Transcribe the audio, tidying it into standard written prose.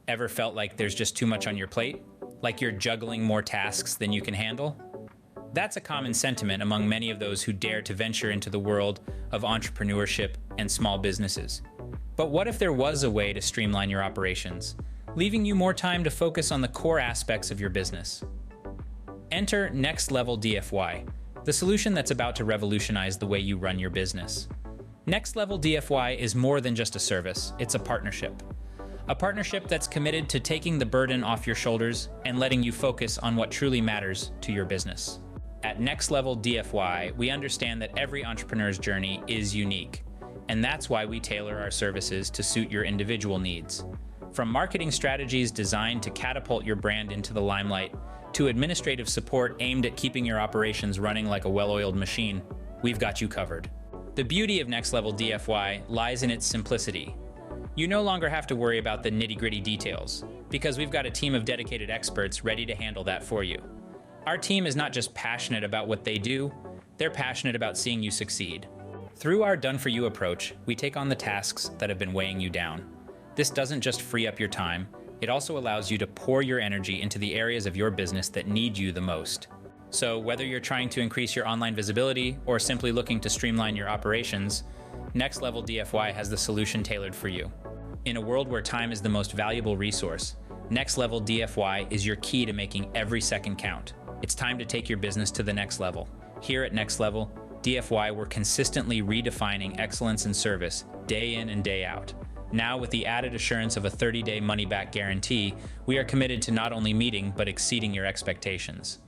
Ever felt like there's just too much on your plate? Like you're juggling more tasks than you can handle? That's a common sentiment among many of those who dare to venture into the world of entrepreneurship and small businesses. But what if there was a way to streamline your operations, leaving you more time to focus on the core aspects of your business? Enter Next Level DFY, the solution that's about to revolutionize the way you run your business. Next Level DFY is more than just a service, it's a partnership. A partnership that's committed to taking the burden off your shoulders and letting you focus on what truly matters to your business. At Next Level DFY, we understand that every entrepreneur's journey is unique, and that's why we tailor our services to suit your individual needs. From marketing strategies designed to catapult your brand into the limelight, to administrative support aimed at keeping your operations running like a well-oiled machine, we've got you covered. The beauty of Next Level DFY lies in its simplicity. You no longer have to worry about the nitty-gritty details, because we've got a team of dedicated experts ready to handle that for you. Our team is not just passionate about what they do, they're passionate about seeing you succeed. Through our done-for-you approach, we take on the tasks that have been weighing you down. This doesn't just free up your time, it also allows you to pour your energy into the areas of your business that need you the most. So whether you're trying to increase your online visibility or simply looking to streamline your operations, Next Level DFY has the solution tailored for you. In a world where time is the most valuable resource, Next Level DFY is your key to making every second count. It's time to take your business to the next level. Here at Next Level DFY, we're consistently redefining excellence in service day in and day out. Now, with the added assurance of a 30-day money-back guarantee, we are committed to not only meeting but exceeding your expectations.